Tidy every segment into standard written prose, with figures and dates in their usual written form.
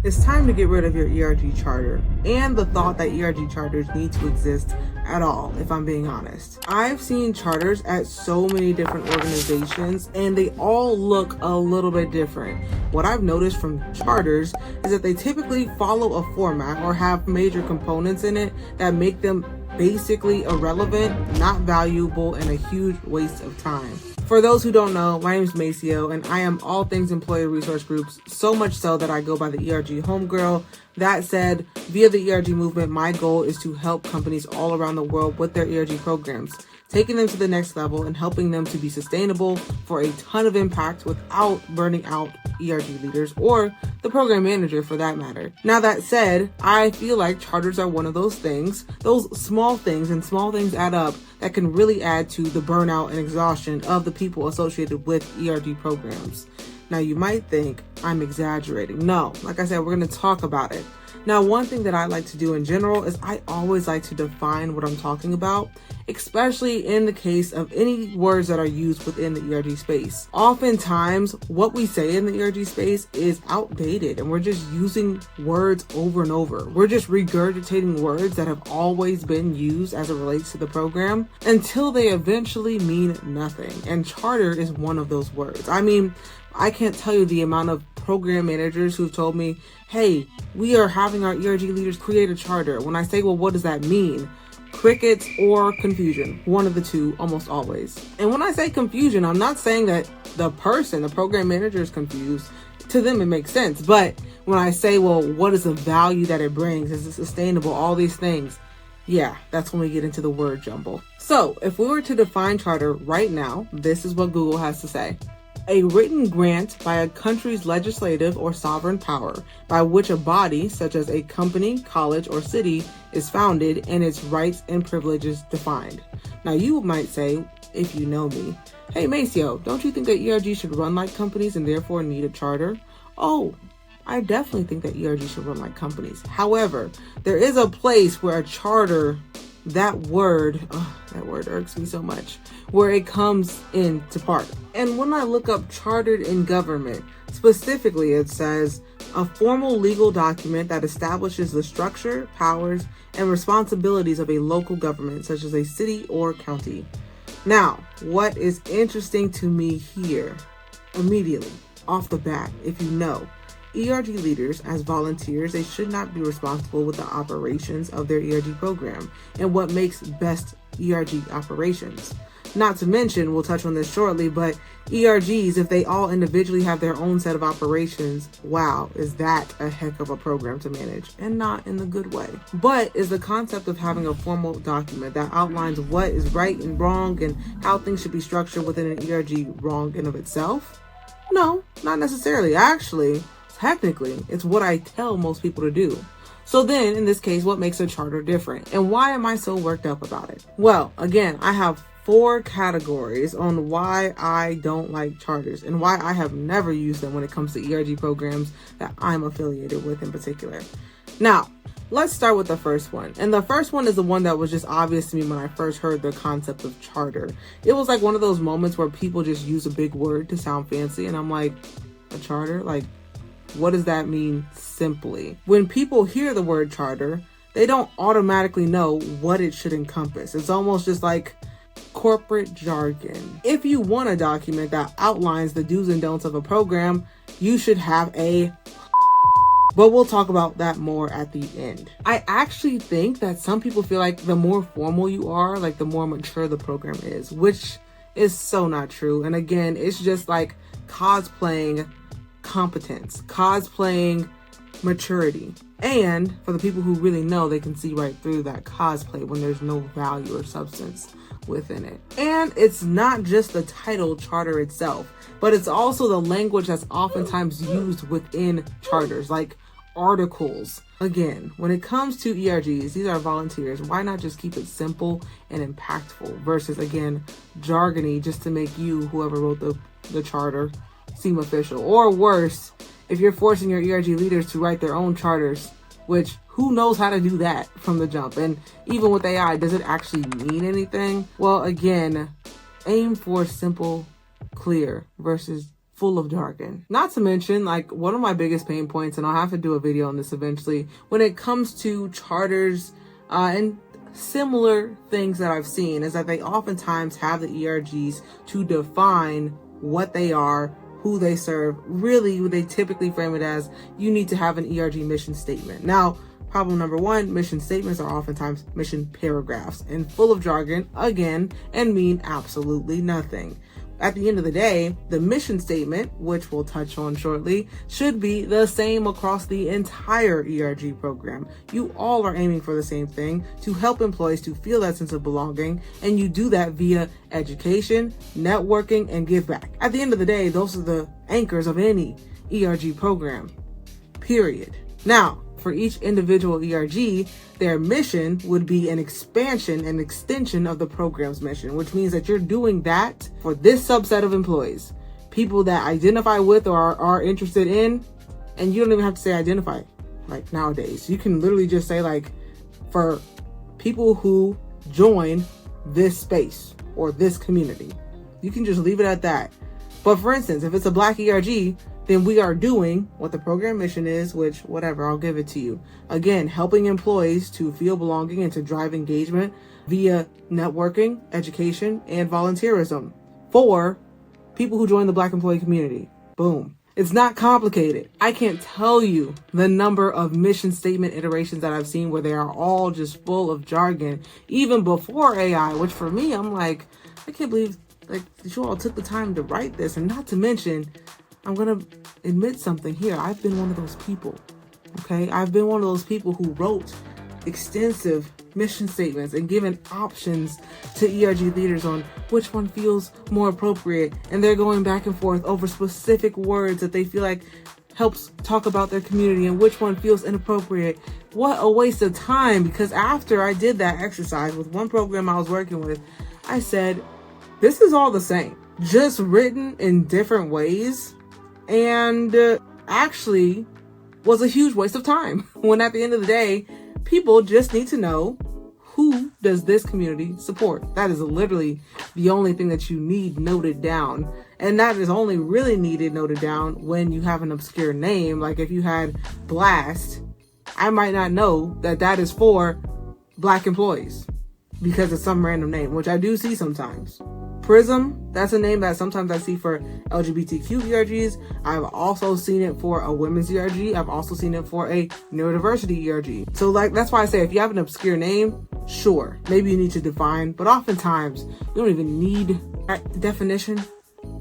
It's time to get rid of your ERG charter and the thought that ERG charters need to exist at all, if I'm being honest. I've seen charters at so many different organizations and they all look a little bit different. What I've noticed from charters is that they typically follow a format or have major components in it that make them basically irrelevant, not valuable, and a huge waste of time. For those who don't know, my name is Maceo, and I am all things employee resource groups, so much so that I go by the ERG homegirl. That said, via the ERG movement, my goal is to help companies all around the world with their ERG programs, taking them to the next level and helping them to be sustainable for a ton of impact without burning out ERG leaders or the program manager for that matter. Now that said, I feel like charters are one of those things, those small things, and small things add up that can really add to the burnout and exhaustion of the people associated with ERG programs. Now you might think I'm exaggerating. No, like I said, we're going to talk about it. Now, one thing that I like to do in general is I always like to define what I'm talking about, especially in the case of any words that are used within the ERG space. Oftentimes, what we say in the ERG space is outdated and we're just using words over and over. We're just regurgitating words that have always been used as it relates to the program until they eventually mean nothing. And charter is one of those words. I mean, I can't tell you the amount of program managers who've told me, hey, we are having our ERG leaders create a charter. When I say, well, what does that mean? Crickets or confusion. One of the two, almost always. And when I say confusion, I'm not saying that the program manager is confused. To them, it makes sense. But when I say, well, what is the value that it brings? Is it sustainable? All these things. Yeah, that's when we get into the word jumble. So if we were to define charter right now, this is what Google has to say. A written grant by a country's legislative or sovereign power by which a body, such as a company, college, or city, is founded and its rights and privileges defined. Now you might say, if you know me, hey Maceo, don't you think that ERG should run like companies and therefore need a charter? Oh, I definitely think that ERG should run like companies. However, there is a place where a charter, that word irks me so much, where it comes into part. And when I look up chartered in government, specifically it says a formal legal document that establishes the structure, powers, and responsibilities of a local government, such as a city or county. Now, what is interesting to me here, immediately, off the bat, if you know, ERG leaders, as volunteers, they should not be responsible with the operations of their ERG program and what makes best ERG operations. Not to mention, we'll touch on this shortly, but ERGs, if they all individually have their own set of operations, wow, is that a heck of a program to manage, and not in the good way. But is the concept of having a formal document that outlines what is right and wrong and how things should be structured within an ERG wrong in of itself? No, not necessarily. Actually, technically, it's what I tell most people to do. So then, in this case, what makes a charter different? And why am I so worked up about it? Well, again, I have 4 categories on why I don't like charters and why I have never used them when it comes to ERG programs that I'm affiliated with in particular. Now, let's start with the first one. And the first one is the one that was just obvious to me when I first heard the concept of charter. It was like one of those moments where people just use a big word to sound fancy. And I'm like, a charter? Like, what does that mean simply? When people hear the word charter, they don't automatically know what it should encompass. It's almost just like corporate jargon. If you want a document that outlines the do's and don'ts of a program, you should have a but we'll talk about that more at the end. I actually think that some people feel like the more formal you are, like the more mature the program is, which is so not true. And again, it's just like cosplaying competence, cosplaying maturity. And for the people who really know, they can see right through that cosplay when there's no value or substance within it. And it's not just the title charter itself, but it's also the language that's oftentimes used within charters, like articles. Again, when it comes to ERGs, these are volunteers. Why not just keep it simple and impactful versus, again, jargony just to make you, whoever wrote the charter, seem official? Or worse, if you're forcing your ERG leaders to write their own charters, which who knows how to do that from the jump? And even with AI, does it actually mean anything? Well, again, aim for simple, clear versus full of jargon. Not to mention, like, one of my biggest pain points, and I'll have to do a video on this eventually, when it comes to charters and similar things that I've seen, is that they oftentimes have the ERGs to define what they are, who they serve. Really, they typically frame it as, you need to have an ERG mission statement. Now, problem number one, mission statements are oftentimes mission paragraphs and full of jargon, again, and mean absolutely nothing. At the end of the day, the mission statement, which we'll touch on shortly, should be the same across the entire ERG program. You all are aiming for the same thing, to help employees to feel that sense of belonging, and you do that via education, networking, and give back. At the end of the day, those are the anchors of any ERG program, period. Now, for each individual ERG, their mission would be an expansion and extension of the program's mission, which means that you're doing that for this subset of employees, people that identify with or are interested in, and you don't even have to say identify. Like nowadays, you can literally just say, like, for people who join this space or this community. You can just leave it at that. But for instance, if it's a Black ERG, then we are doing what the program mission is, which, whatever, I'll give it to you. Again, helping employees to feel belonging and to drive engagement via networking, education, and volunteerism for people who join the Black employee community. Boom. It's not complicated. I can't tell you the number of mission statement iterations that I've seen where they are all just full of jargon, even before AI, which for me, I'm like, I can't believe that you all took the time to write this. And not to mention, I'm going to admit something here. I've been one of those people, okay? I've been one of those people who wrote extensive mission statements and given options to ERG leaders on which one feels more appropriate. And they're going back and forth over specific words that they feel like helps talk about their community and which one feels inappropriate. What a waste of time, because after I did that exercise with one program I was working with, I said, this is all the same, just written in different ways. And actually was a huge waste of time, when at the end of the day, people just need to know, who does this community support? That is literally the only thing that you need noted down. And that is only really needed noted down when you have an obscure name. Like if you had Blast, I might not know that that is for Black employees because it's some random name, which I do see sometimes. Prism, that's a name that sometimes I see for LGBTQ ERGs. I've also seen it for a women's ERG. I've also seen it for a neurodiversity ERG. So like, that's why I say if you have an obscure name, sure, maybe you need to define, but oftentimes you don't even need that definition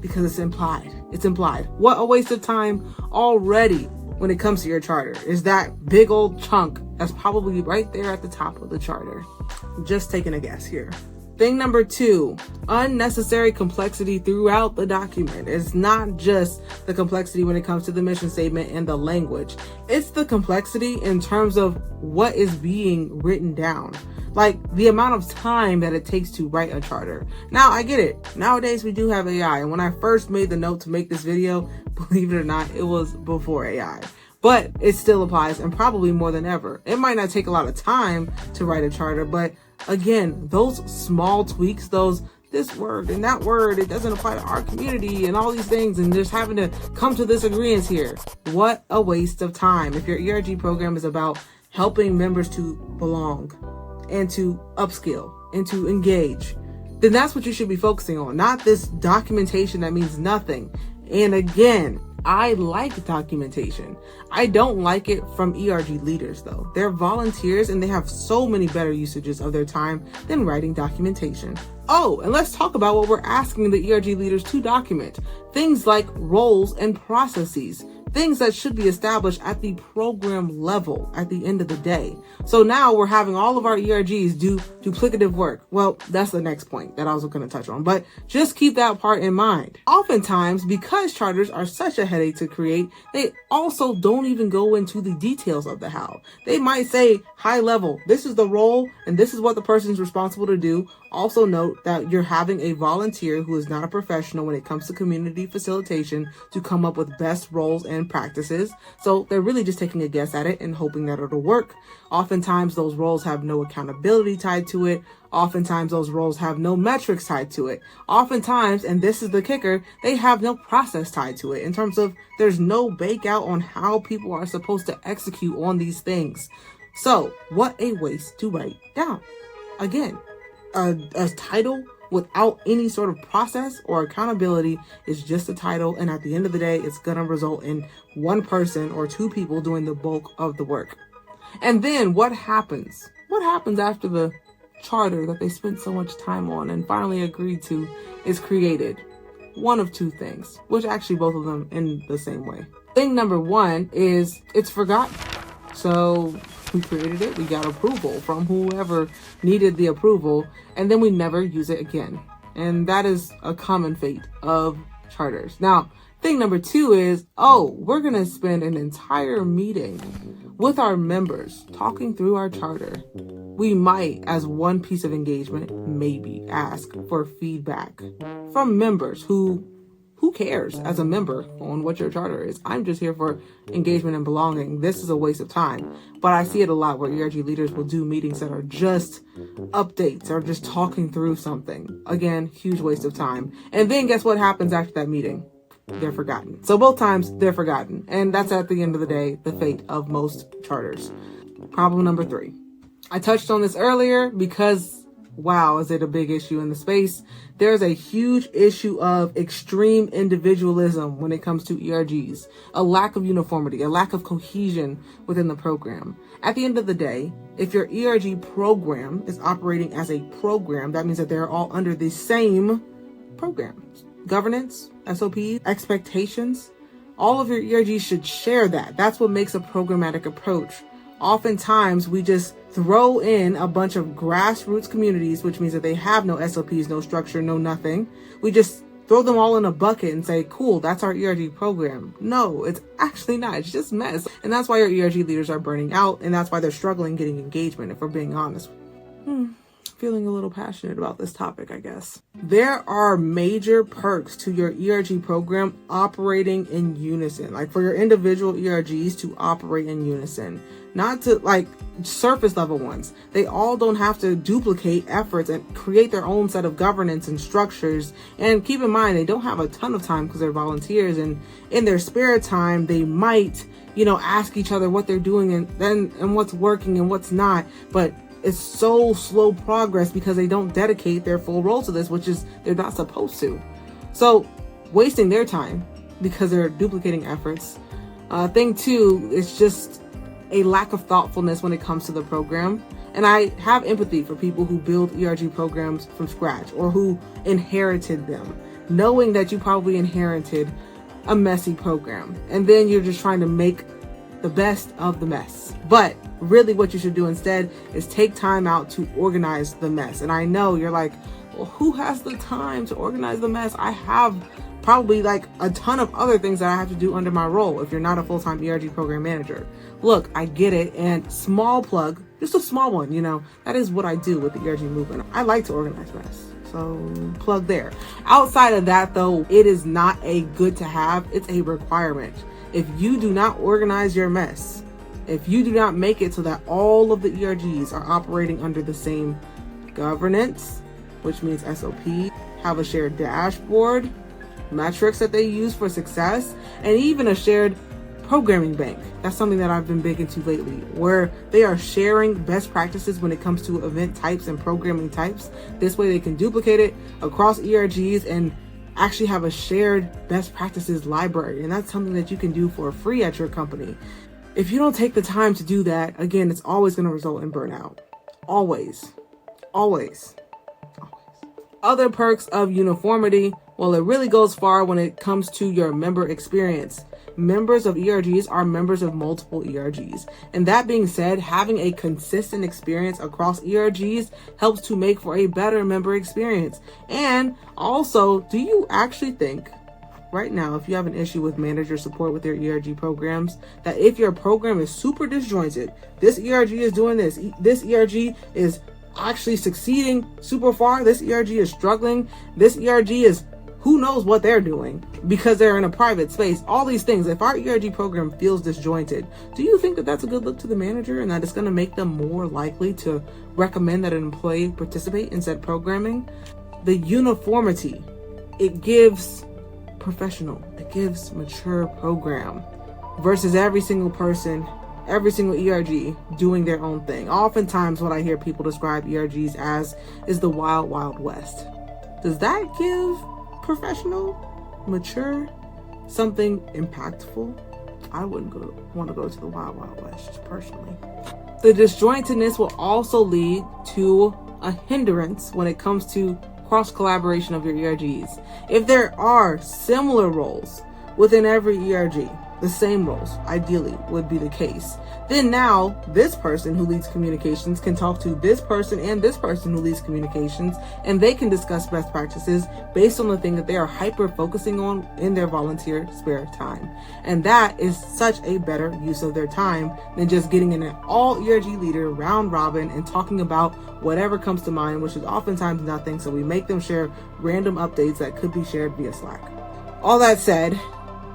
because it's implied. It's implied. What a waste of time already when it comes to your charter is that big old chunk that's probably right there at the top of the charter. Just taking a guess here. Thing number 2, unnecessary complexity throughout the document. It's not just the complexity when it comes to the mission statement and the language. It's the complexity in terms of what is being written down. Like the amount of time that it takes to write a charter. Now, I get it. Nowadays, we do have AI. And when I first made the note to make this video, believe it or not, it was before AI. But it still applies, and probably more than ever. It might not take a lot of time to write a charter, but again, those small tweaks, this word and that word, it doesn't apply to our community and all these things, and just having to come to this agreement here. What a waste of time. If your ERG program is about helping members to belong and to upskill and to engage, then that's what you should be focusing on, not this documentation that means nothing. And again, I like documentation. I don't like it from ERG leaders though. They're volunteers and they have so many better usages of their time than writing documentation. Oh, and let's talk about what we're asking the ERG leaders to document. Things like roles and processes. Things that should be established at the program level at the end of the day. So now we're having all of our ERGs do duplicative work. Well, that's the next point that I was going to touch on, but just keep that part in mind. Oftentimes, because charters are such a headache to create, they also don't even go into the details of the how. They might say high level, this is the role and this is what the person is responsible to do. Also note that you're having a volunteer who is not a professional when it comes to community facilitation to come up with best roles and practices. So they're really just taking a guess at it and hoping that it'll work. Oftentimes those roles have no accountability tied to it. Oftentimes those roles have no metrics tied to it. Oftentimes, and this is the kicker, they have no process tied to it in terms of there's no bake out on how people are supposed to execute on these things. So what a waste to write down. Again, a title without any sort of process or accountability is just a title. And at the end of the day, it's going to result in one person or two people doing the bulk of the work. And then what happens? What happens after the charter that they spent so much time on and finally agreed to is created? One of two things, which actually both of them in the same way. Thing number one is it's forgotten. So we created it, we got approval from whoever needed the approval, and then we never use it again. And that is a common fate of charters. Now, thing number two is, we're going to spend an entire meeting with our members talking through our charter. We might, as one piece of engagement, maybe ask for feedback from members who cares as a member on what your charter is. I'm just here for engagement and belonging. This is a waste of time. But I see it a lot where ERG leaders will do meetings that are just updates or just talking through something. Again, huge waste of time. And then guess what happens after that meeting? They're forgotten. So both times they're forgotten. And that's at the end of the day, the fate of most charters. Problem number 3. I touched on this earlier because wow, is it a big issue in the space? There's a huge issue of extreme individualism when it comes to ERGs, a lack of uniformity, a lack of cohesion within the program. At the end of the day, if your ERG program is operating as a program, that means that they're all under the same program. Governance, SOPs, expectations, all of your ERGs should share that. That's what makes a programmatic approach. Oftentimes, we just throw in a bunch of grassroots communities, which means that they have no SOPs, no structure, no nothing. We just throw them all in a bucket and say, cool, that's our ERG program. No, it's actually not. It's just mess. And that's why your ERG leaders are burning out. And that's why they're struggling getting engagement, if we're being honest. Feeling a little passionate about this topic, I guess. There are major perks to your ERG program operating in unison, like for your individual ERGs to operate in unison, not to like surface level ones. They all don't have to duplicate efforts and create their own set of governance and structures. And keep in mind, they don't have a ton of time because they're volunteers, and in their spare time, they might, ask each other what they're doing and what's working and what's not. But it's so slow progress because they don't dedicate their full role to this, which is they're not supposed to. So wasting their time because they're duplicating efforts. Thing 2 is just a lack of thoughtfulness when it comes to the program. And I have empathy for people who build ERG programs from scratch or who inherited them, knowing that you probably inherited a messy program. And then you're just trying to make the best of the mess. But really what you should do instead is take time out to organize the mess. And I know you're like, well, who has the time to organize the mess? I have probably like a ton of other things that I have to do under my role if you're not a full-time ERG program manager. Look, I get it. And small plug, just a small one, that is what I do with the ERG movement. I like to organize mess. So plug there. Outside of that though, it is not a good to have, it's a requirement. If you do not organize your mess, if you do not make it so that all of the ERGs are operating under the same governance, which means SOP, have a shared dashboard, metrics that they use for success, and even a shared programming bank. That's something that I've been big into lately, where they are sharing best practices when it comes to event types and programming types. This way they can duplicate it across ERGs and actually have a shared best practices library. And that's something that you can do for free at your company. If you don't take the time to do that, again, it's always going to result in burnout. Always. Other perks of uniformity, well, it really goes far when it comes to your member experience. Members of ERGs are members of multiple ERGs. And that being said, having a consistent experience across ERGs helps to make for a better member experience. And also, do you actually think right now, if you have an issue with manager support with their ERG programs, that if your program is super disjointed, this ERG is doing this ERG is actually succeeding super far. This ERG is struggling. This ERG is who knows what they're doing because they're in a private space. All these things. If our ERG program feels disjointed, do you think that that's a good look to the manager and that it's going to make them more likely to recommend that an employee participate in said programming? The uniformity, it gives professional, it gives mature program versus every single person, every single ERG doing their own thing. Oftentimes what I hear people describe ERGs as is the wild, wild west. Does that give professional, mature, something impactful? I wouldn't want to go to the wild, wild west, just personally. The disjointedness will also lead to a hindrance when it comes to cross collaboration of your ERGs. If there are similar roles within every ERG, the same roles ideally would be the case, then now this person who leads communications can talk to this person and this person who leads communications, and they can discuss best practices based on the thing that they are hyper focusing on in their volunteer spare time. And that is such a better use of their time than just getting in an all ERG leader round robin and talking about whatever comes to mind, which is oftentimes nothing. So we make them share random updates that could be shared via Slack. All that said,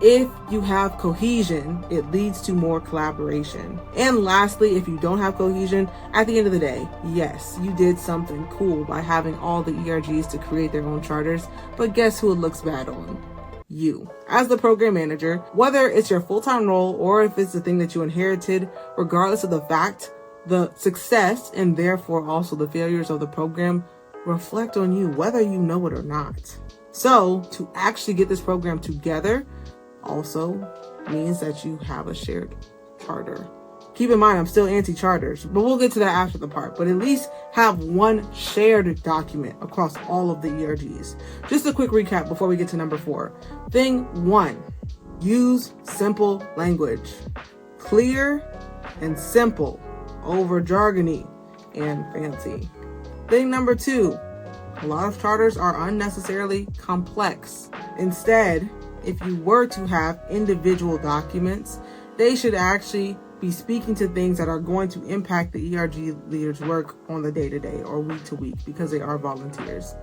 if you have cohesion, it leads to more collaboration. And lastly, if you don't have cohesion, at the end of the day, yes, you did something cool by having all the ERGs to create their own charters, but guess who it looks bad on? You. As the program manager, whether it's your full-time role or if it's the thing that you inherited, regardless of the fact, the success and therefore also the failures of the program reflect on you, whether you know it or not. So to actually get this program together also means that you have a shared charter. Keep in mind, I'm still anti-charters, but we'll get to that after the part. But at least have one shared document across all of the ERGs. Just a quick recap before we get to number 4. Thing 1, use simple language. Clear and simple over jargony and fancy. Thing number 2, a lot of charters are unnecessarily complex. Instead, if you were to have individual documents, they should actually be speaking to things that are going to impact the ERG leaders' work on the day-to-day or week-to-week because they are volunteers.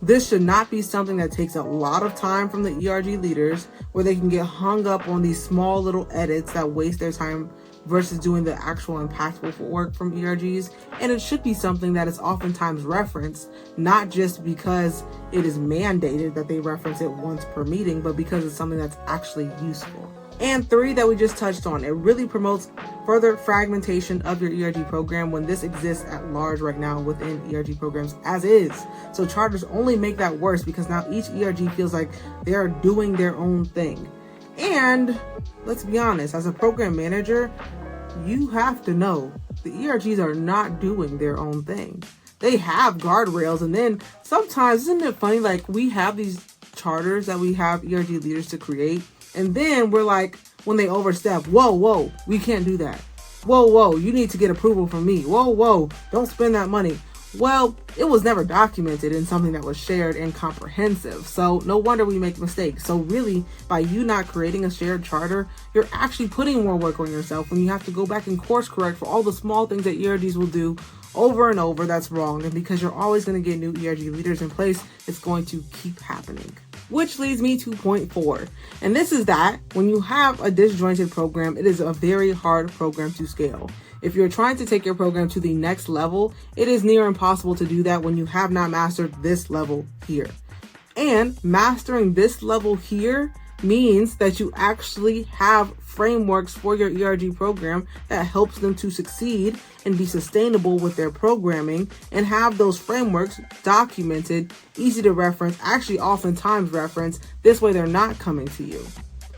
This should not be something that takes a lot of time from the ERG leaders where they can get hung up on these small little edits that waste their time versus doing the actual impactful work from ERGs. And it should be something that is oftentimes referenced, not just because it is mandated that they reference it once per meeting, but because it's something that's actually useful. And 3 that we just touched on, it really promotes further fragmentation of your ERG program when this exists at large right now within ERG programs as is. So charters only make that worse because now each ERG feels like they are doing their own thing. And let's be honest, as a program manager, you have to know the ERGs are not doing their own thing. They have guardrails, and then sometimes, isn't it funny, like we have these charters that we have ERG leaders to create, and then we're like, when they overstep, whoa, we can't do that. Whoa, you need to get approval from me. Whoa, don't spend that money. Well, it was never documented in something that was shared and comprehensive. So no wonder we make mistakes. So really, by you not creating a shared charter, you're actually putting more work on yourself when you have to go back and course correct for all the small things that ERGs will do over and over. That's wrong. And because you're always going to get new ERG leaders in place, it's going to keep happening. Which leads me to point 4. And this is that when you have a disjointed program, it is a very hard program to scale. If you're trying to take your program to the next level, it is near impossible to do that when you have not mastered this level here. And mastering this level here means that you actually have frameworks for your ERG program that helps them to succeed and be sustainable with their programming, and have those frameworks documented, easy to reference, actually oftentimes reference. This way they're not coming to you.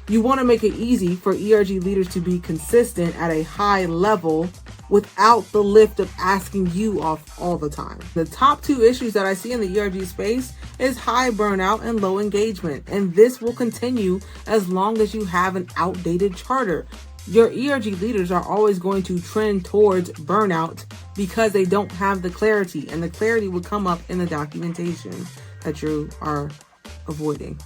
You want to make it easy for ERG leaders to be consistent at a high level without the lift of asking you off all the time. The top 2 issues that I see in the ERG space is high burnout and low engagement. And this will continue as long as you have an outdated charter. Your ERG leaders are always going to trend towards burnout because they don't have the clarity, and the clarity will come up in the documentation that you are avoiding.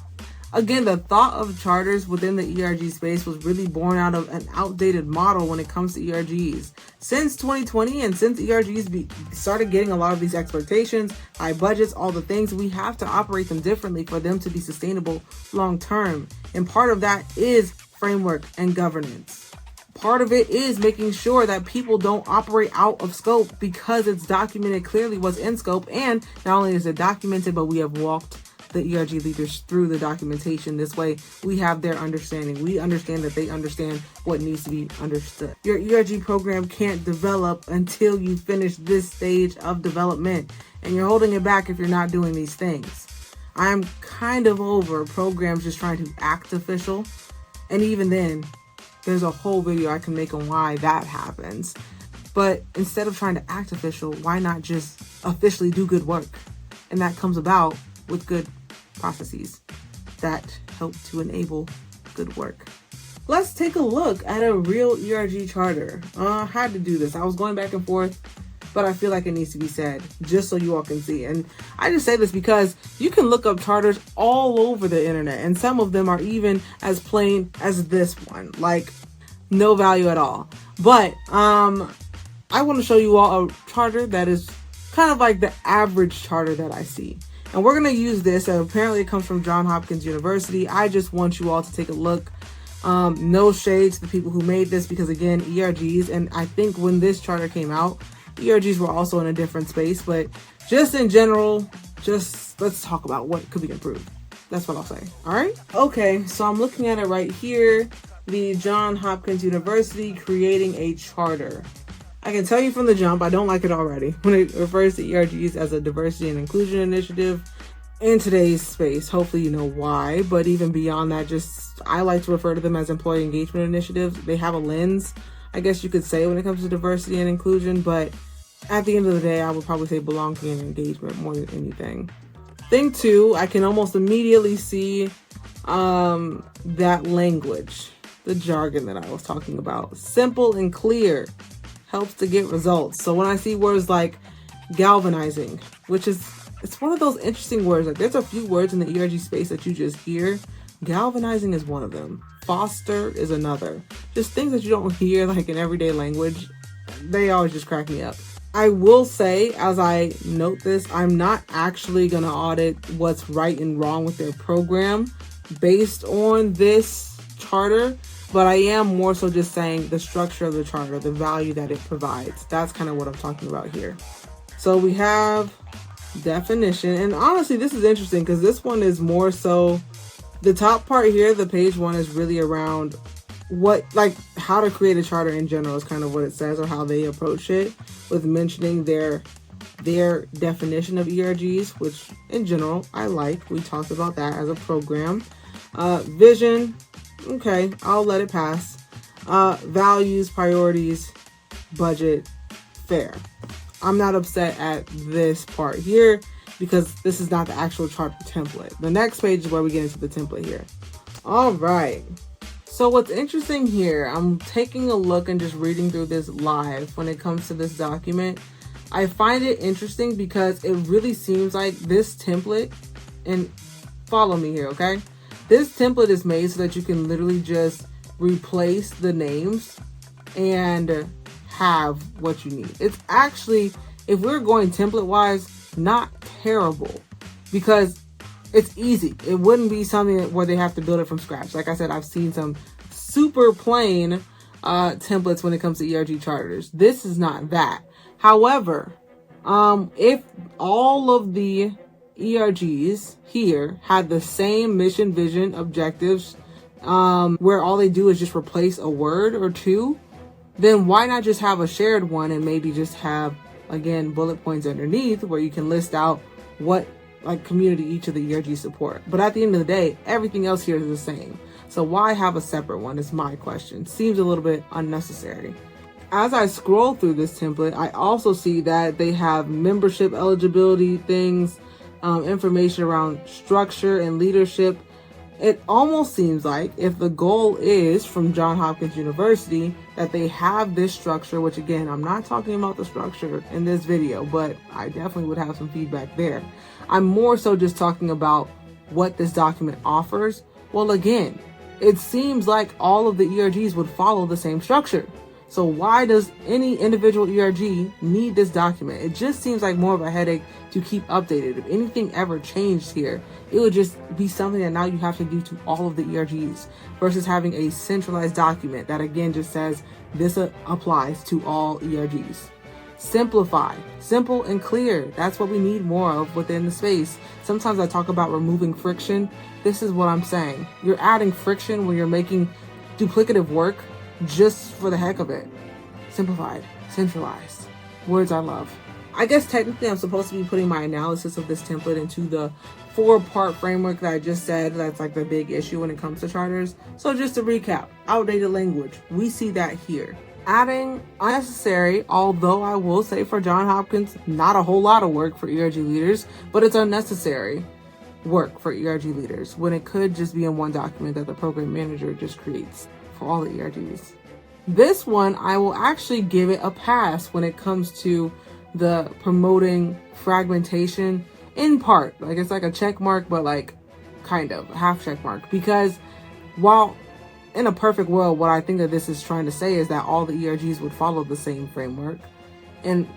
Again, the thought of charters within the ERG space was really born out of an outdated model when it comes to ERGs. Since 2020 and since ERGs started getting a lot of these expectations, high budgets, all the things, we have to operate them differently for them to be sustainable long term. And part of that is framework and governance. Part of it is making sure that people don't operate out of scope because it's documented clearly what's in scope. And not only is it documented, but we have walked the ERG leaders through the documentation. This way we have their understanding. We understand that they understand what needs to be understood. Your ERG program can't develop until you finish this stage of development, and you're holding it back if you're not doing these things. I'm kind of over programs just trying to act official, and even then there's a whole video I can make on why that happens. But instead of trying to act official, why not just officially do good work? And that comes about with good processes that help to enable good work. Let's take a look at a real ERG charter. I had to do this. I was going back and forth, but I feel like it needs to be said just so you all can see. And I just say this because you can look up charters all over the internet, and some of them are even as plain as this one, like no value at all. But I want to show you all a charter that is kind of like the average charter that I see. And we're going to use this. Apparently it comes from Johns Hopkins University. I just want you all to take a look. No shade to the people who made this, because again, ERGs, and I think when this charter came out, ERGs were also in a different space, but just in general, just let's talk about what could be improved. That's what I'll say. All right. Okay. So I'm looking at it right here. The Johns Hopkins University creating a charter. I can tell you from the jump, I don't like it already when it refers to ERGs as a diversity and inclusion initiative in today's space. Hopefully you know why, but even beyond that, just I like to refer to them as employee engagement initiatives. They have a lens, I guess you could say, when it comes to diversity and inclusion, but at the end of the day, I would probably say belonging and engagement more than anything. Thing two, I can almost immediately see that language, the jargon that I was talking about. Simple and clear helps to get results. So when I see words like galvanizing, which is, it's one of those interesting words. Like there's a few words in the ERG space that you just hear. Galvanizing is one of them. Foster is another. Just things that you don't hear like in everyday language. They always just crack me up. I will say, as I note this, I'm not actually going to audit what's right and wrong with their program based on this charter. But I am more so just saying the structure of the charter, the value that it provides. That's kind of what I'm talking about here. So we have definition. And honestly, this is interesting because this one is more so, the top part here, the page one, is really around what, like how to create a charter in general is kind of what it says, or how they approach it, with mentioning their definition of ERGs, which in general I like. We talked about that as a program. Vision. Okay, I'll let it pass. Values, priorities, budget, fair. I'm not upset at this part here because this is not the actual charter template. The next page is where we get into the template here. All right. So what's interesting here, I'm taking a look and just reading through this live when it comes to this document. I find it interesting because it really seems like this template, and follow me here, okay? This template is made so that you can literally just replace the names and have what you need. It's actually, if we're going template wise, not terrible because it's easy. It wouldn't be something where they have to build it from scratch. Like I said, I've seen some super plain templates when it comes to ERG charters. This is not that. However, if all of the ERGs here had the same mission, vision, objectives, where all they do is just replace a word or two, then why not just have a shared one and maybe just have, again, bullet points underneath where you can list out what like community each of the ERG support. But at the end of the day, everything else here is the same. So why have a separate one is my question. Seems a little bit unnecessary. As I scroll through this template, I also see that they have membership eligibility things, information around structure and leadership. It almost seems like if the goal is from Johns Hopkins University that they have this structure, which again, I'm not talking about the structure in this video, but I definitely would have some feedback there. I'm more so just talking about what this document offers? Well, again, it seems like all of the ERGs would follow the same structure. So why does any individual ERG need this document? It just seems like more of a headache to keep updated. If anything ever changed here, it would just be something that now you have to do to all of the ERGs versus having a centralized document that again just says this applies to all ERGs. Simplify, simple and clear. That's what we need more of within the space. Sometimes I talk about removing friction. This is what I'm saying. You're adding friction when you're making duplicative work just for the heck of it. Simplified, centralized. Words I love. I guess technically I'm supposed to be putting my analysis of this template into the 4-part framework that I just said. That's like the big issue when it comes to charters. So just to recap, outdated language. We see that here. Adding unnecessary, although I will say for Johns Hopkins, not a whole lot of work for ERG leaders, but it's unnecessary work for ERG leaders when it could just be in one document that the program manager just creates for all the ERGs. This one, I will actually give it a pass when it comes to the promoting fragmentation in part. Like it's like a check mark, but like kind of half check mark, because while in a perfect world, what I think that this is trying to say is that all the ERGs would follow the same framework, and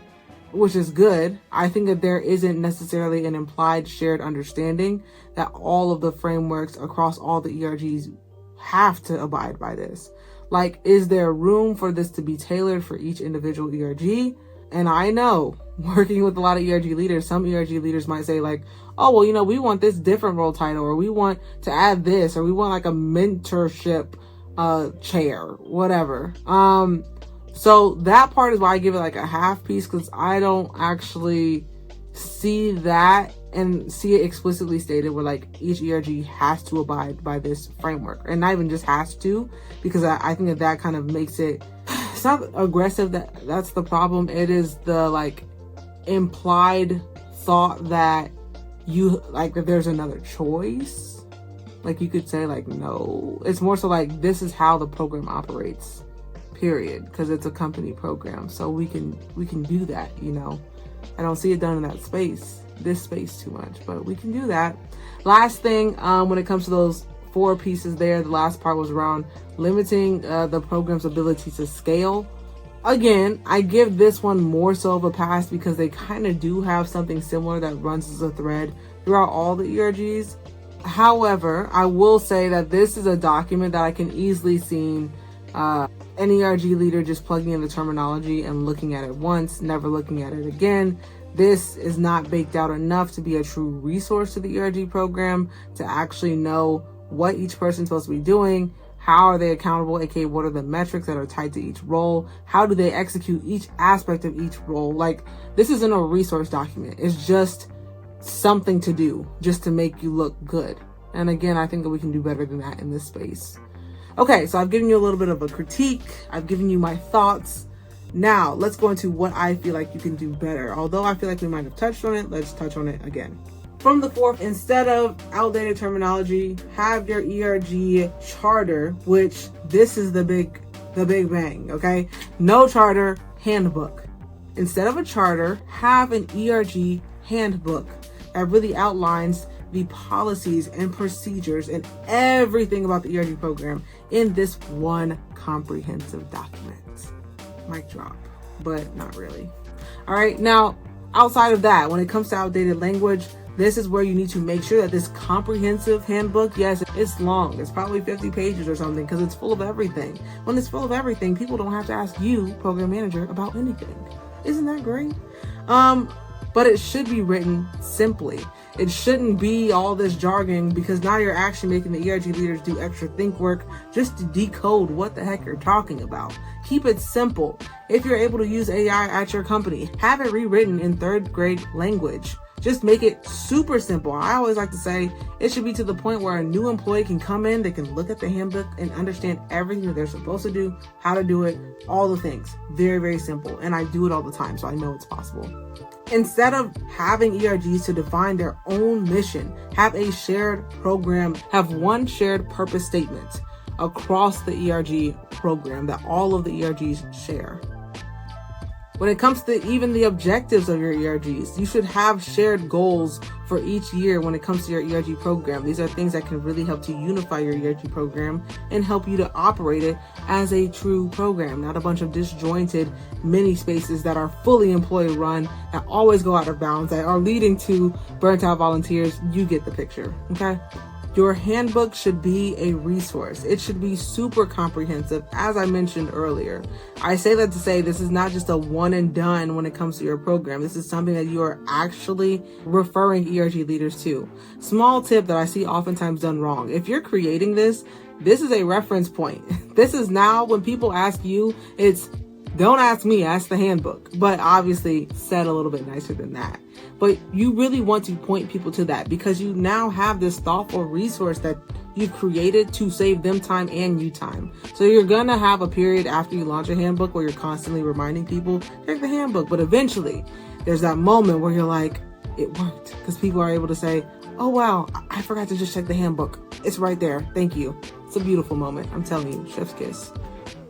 which is good. I think that there isn't necessarily an implied shared understanding that all of the frameworks across all the ERGs have to abide by this. Like, is there room for this to be tailored for each individual ERG? And I know, working with a lot of ERG leaders, some ERG leaders might say like, oh, well, we want this different role title, or we want to add this, or we want like a mentorship chair, whatever. So that part is why I give it like a half piece, because I don't actually see that and see it explicitly stated where like each ERG has to abide by this framework, and not even just has to, because I think that kind of makes it, it's not aggressive, that's the problem. It is the like implied thought that you like that there's another choice. Like you could say like, no, it's more so like this is how the program operates, period, because it's a company program. So we can do that, I don't see it done in that space, this space too much, but we can do that. Last thing, when it comes to those 4 pieces there, the last part was around limiting the program's ability to scale. Again, I give this one more so of a pass because they kind of do have something similar that runs as a thread throughout all the ERGs. However, I will say that this is a document that I can easily see an ERG leader just plugging in the terminology and looking at it once, never looking at it again. This is not baked out enough to be a true resource to the ERG program to actually know what each person's supposed to be doing. How are they accountable? AKA, what are the metrics that are tied to each role? How do they execute each aspect of each role? Like, this isn't a resource document. It's just something to do just to make you look good. And again, I think that we can do better than that in this space. Okay, so I've given you a little bit of a critique. I've given you my thoughts. Now, let's go into what I feel like you can do better. Although I feel like we might have touched on it, let's touch on it again. From the 4th, instead of outdated terminology, have your ERG charter, which this is the big bang, okay? No charter, handbook. Instead of a charter, have an ERG handbook that really outlines the policies and procedures and everything about the ERG program in this one comprehensive document. Mic drop, but not really. All right, now, outside of that, when it comes to outdated language, this is where you need to make sure that this comprehensive handbook, yes, it's long. It's probably 50 pages or something because it's full of everything. When it's full of everything, people don't have to ask you, program manager, about anything. Isn't that great? But it should be written simply. It shouldn't be all this jargon, because now you're actually making the ERG leaders do extra think work just to decode what the heck you're talking about. Keep it simple. If you're able to use AI at your company, have it rewritten in 3rd grade language. Just make it super simple. I always like to say it should be to the point where a new employee can come in, they can look at the handbook and understand everything that they're supposed to do, how to do it, all the things. Very, very simple. And I do it all the time, so I know it's possible. Instead of having ERGs to define their own mission, have a shared program, have one shared purpose statement across the ERG program that all of the ERGs share. When it comes to even the objectives of your ERGs, you should have shared goals for each year when it comes to your ERG program. These are things that can really help to unify your ERG program and help you to operate it as a true program, not a bunch of disjointed mini spaces that are fully employee run, that always go out of bounds, that are leading to burnt out volunteers. You get the picture, okay? Your handbook should be a resource. It should be super comprehensive, as I mentioned earlier. I say that to say this is not just a one and done when it comes to your program. This is something that you are actually referring ERG leaders to. Small tip that I see oftentimes done wrong. If you're creating this is a reference point. This is now when people ask you, it's don't ask me, ask the handbook. But obviously said a little bit nicer than that. But you really want to point people to that because you now have this thoughtful resource that you've created to save them time and you time. So you're going to have a period after you launch a handbook where you're constantly reminding people, check the handbook. But eventually there's that moment where you're like, it worked, because people are able to say, oh, wow, I forgot to just check the handbook. It's right there. Thank you. It's a beautiful moment. I'm telling you, chef's kiss.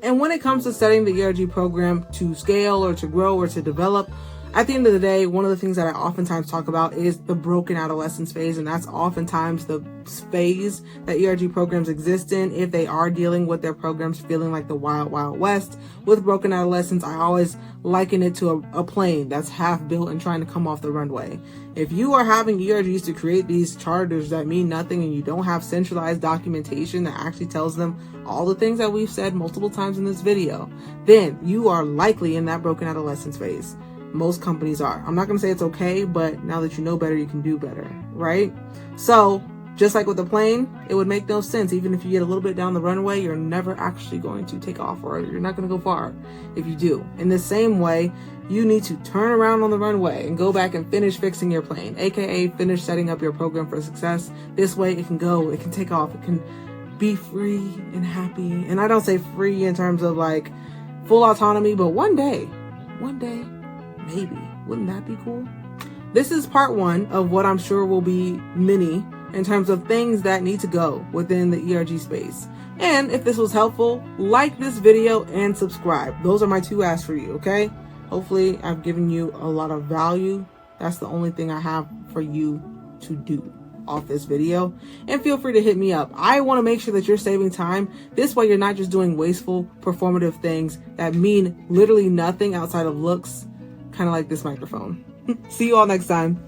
And when it comes to setting the ERG program to scale or to grow or to develop, at the end of the day, one of the things that I oftentimes talk about is the broken adolescence phase. And that's oftentimes the phase that ERG programs exist in if they are dealing with their programs feeling like the wild, wild west. With broken adolescence, I always liken it to a plane that's half built and trying to come off the runway. If you are having ERGs to create these charters that mean nothing and you don't have centralized documentation that actually tells them all the things that we've said multiple times in this video, then you are likely in that broken adolescence phase. Most companies are. I'm not going to say it's okay, but now that you know better, you can do better, right? So just like with the plane, it would make no sense. Even if you get a little bit down the runway, you're never actually going to take off, or you're not going to go far if you do. In the same way, you need to turn around on the runway and go back and finish fixing your plane, aka finish setting up your program for success. This way it can go, it can take off, it can be free and happy. And I don't say free in terms of like full autonomy, but one day, maybe. Wouldn't that be cool? This is part one of what I'm sure will be many in terms of things that need to go within the ERG space. And if this was helpful, like this video and subscribe. Those are my two asks for you, okay? Hopefully I've given you a lot of value. That's the only thing I have for you to do off this video. And feel free to hit me up. I want to make sure that you're saving time. This way you're not just doing wasteful performative things that mean literally nothing outside of looks, kind of like this microphone. See you all next time.